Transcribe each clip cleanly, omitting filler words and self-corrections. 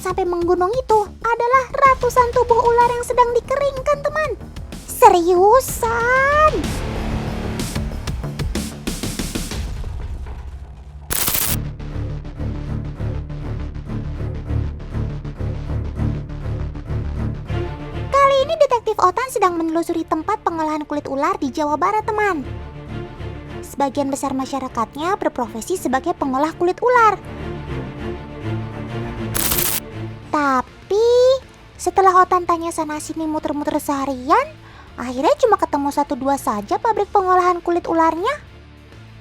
sampai menggunung itu adalah ratusan tubuh ular yang sedang dikeringkan, teman. Seriusan? Kali ini Detektif Otan sedang menelusuri tempat pengolahan kulit ular di Jawa Barat, teman. Sebagian besar masyarakatnya berprofesi sebagai pengolah kulit ular. Tapi setelah Otan tanya sana sini muter-muter seharian, akhirnya cuma ketemu 1-2 saja pabrik pengolahan kulit ularnya.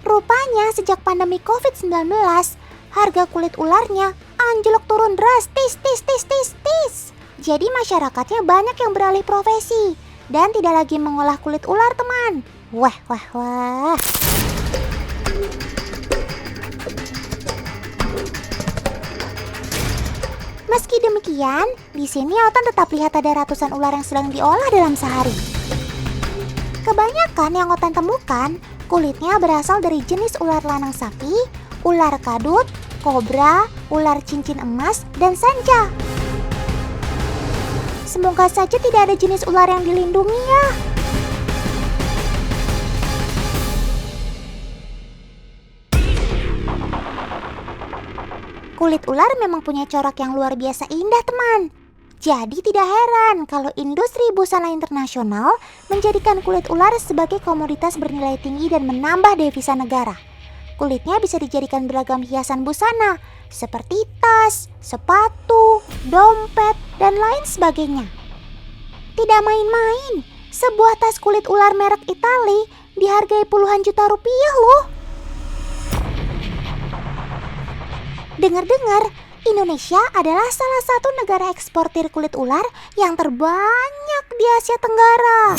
Rupanya sejak pandemi COVID-19, harga kulit ularnya anjlok turun drastis. Jadi masyarakatnya banyak yang beralih profesi dan tidak lagi mengolah kulit ular, teman. Wah. Meski demikian, di sini Otan tetap lihat ada ratusan ular yang sedang diolah dalam sehari. Kebanyakan yang Otan temukan, kulitnya berasal dari jenis ular lanang sapi, ular kadut, kobra, ular cincin emas, dan sanja. Semoga saja tidak ada jenis ular yang dilindungi ya. Kulit ular memang punya corak yang luar biasa indah, teman. Jadi tidak heran kalau industri busana internasional menjadikan kulit ular sebagai komoditas bernilai tinggi dan menambah devisa negara. Kulitnya bisa dijadikan beragam hiasan busana, seperti tas, sepatu, dompet, dan lain sebagainya. Tidak main-main, sebuah tas kulit ular merek Itali dihargai puluhan juta rupiah loh. Dengar-dengar, Indonesia adalah salah satu negara eksportir kulit ular yang terbanyak di Asia Tenggara.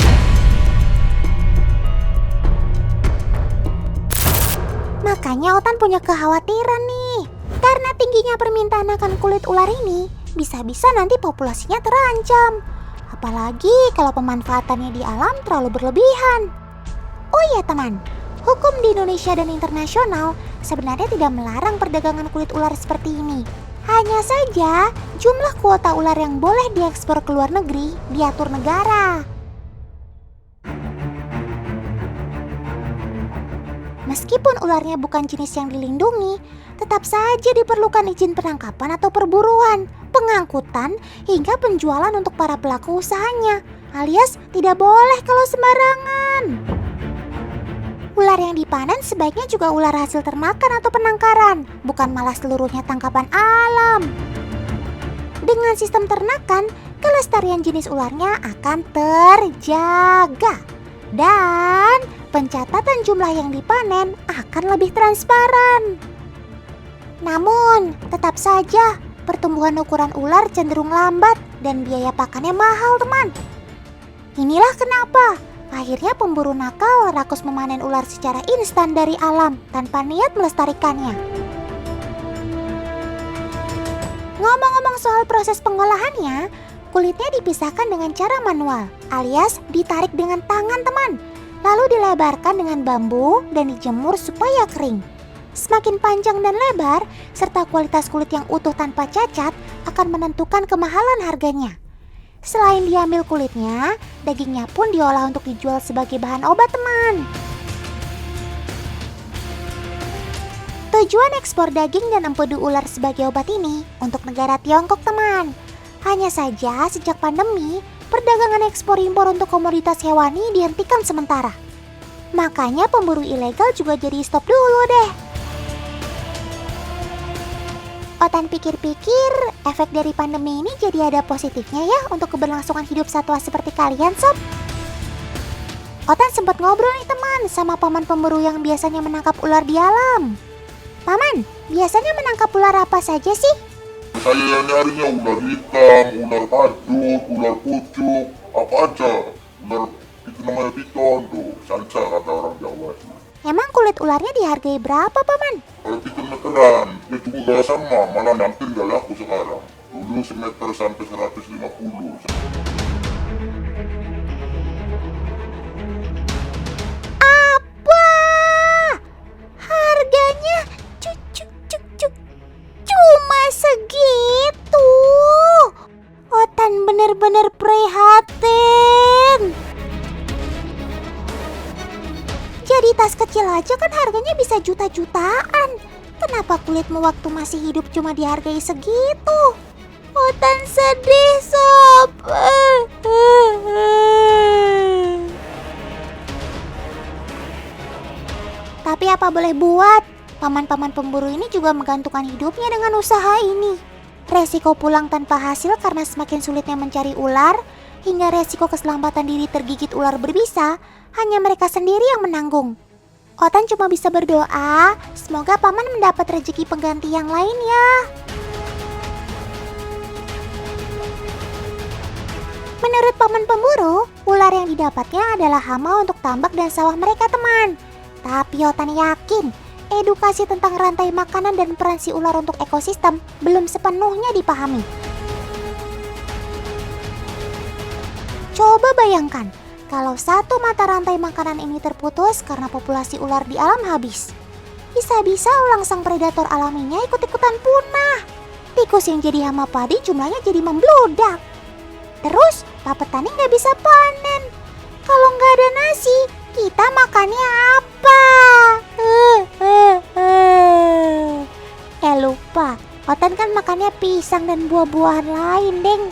Makanya Otan punya kekhawatiran nih. Karena tingginya permintaan akan kulit ular ini, bisa-bisa nanti populasinya terancam. Apalagi kalau pemanfaatannya di alam terlalu berlebihan. Oh iya teman, hukum di Indonesia dan internasional sebenarnya tidak melarang perdagangan kulit ular seperti ini. Hanya saja jumlah kuota ular yang boleh diekspor ke luar negeri diatur negara. Meskipun ularnya bukan jenis yang dilindungi, tetap saja diperlukan izin penangkapan atau perburuan, pengangkutan, hingga penjualan untuk para pelaku usahanya, alias tidak boleh kalau sembarangan. Ular yang dipanen sebaiknya juga ular hasil ternakan atau penangkaran, bukan malah seluruhnya tangkapan alam. Dengan sistem ternakan, kelestarian jenis ularnya akan terjaga. Dan pencatatan jumlah yang dipanen akan lebih transparan. Namun, tetap saja pertumbuhan ukuran ular cenderung lambat dan biaya pakannya mahal, teman. Inilah kenapa akhirnya pemburu nakal rakus memanen ular secara instan dari alam tanpa niat melestarikannya. Ngomong-ngomong soal proses pengolahannya, kulitnya dipisahkan dengan cara manual, alias ditarik dengan tangan, teman. Lalu dilebarkan dengan bambu dan dijemur supaya kering. Semakin panjang dan lebar, serta kualitas kulit yang utuh tanpa cacat akan menentukan kemahalan harganya. Selain diambil kulitnya, dagingnya pun diolah untuk dijual sebagai bahan obat, teman. Tujuan ekspor daging dan empedu ular sebagai obat ini untuk negara Tiongkok, teman. Hanya saja sejak pandemi, perdagangan ekspor-impor untuk komoditas hewani dihentikan sementara. Makanya pemburu ilegal juga jadi stop dulu deh. Otan pikir-pikir, efek dari pandemi ini jadi ada positifnya ya untuk keberlangsungan hidup satwa seperti kalian, sob. Otan sempat ngobrol nih teman sama paman pemburu yang biasanya menangkap ular di alam. Paman, biasanya menangkap ular apa saja sih? Saya nyarinya ular hitam, ular kadut, ular pucuk, apa aja. Ular itu namanya piton tuh, sanca kata orang Jawa. Emang kulit ularnya dihargai berapa, Paman? Kalau piton meteran, itu juga sama, malah hampir gak laku sekarang. Dulu semeter sampai 150. Apa? Harganya cuma segitu? benar-benar prihatin. Jadi tas kecil aja kan harganya bisa juta-jutaan. Kenapa kulitmu waktu masih hidup cuma dihargai segitu? Otan sedih, Sob. Tapi apa boleh buat, paman-paman pemburu ini juga menggantungkan hidupnya dengan usaha ini. Resiko pulang tanpa hasil karena semakin sulitnya mencari ular, hingga resiko keselamatan diri tergigit ular berbisa, hanya mereka sendiri yang menanggung. Otan cuma bisa berdoa, semoga paman mendapat rezeki pengganti yang lain ya. Menurut paman pemburu, ular yang didapatnya adalah hama untuk tambak dan sawah mereka, teman. Tapi Otan yakin, edukasi tentang rantai makanan dan peran si ular untuk ekosistem belum sepenuhnya dipahami. Coba bayangkan, kalau satu mata rantai makanan ini terputus karena populasi ular di alam habis. Bisa-bisa ulang sang predator alaminya ikut-ikutan punah. Tikus yang jadi hama padi jumlahnya jadi membludak. Terus, pak petani nggak bisa panen. Kalau nggak ada nasi, kita makannya apa? Lupa, Otan kan makannya pisang dan buah-buahan lain, deng.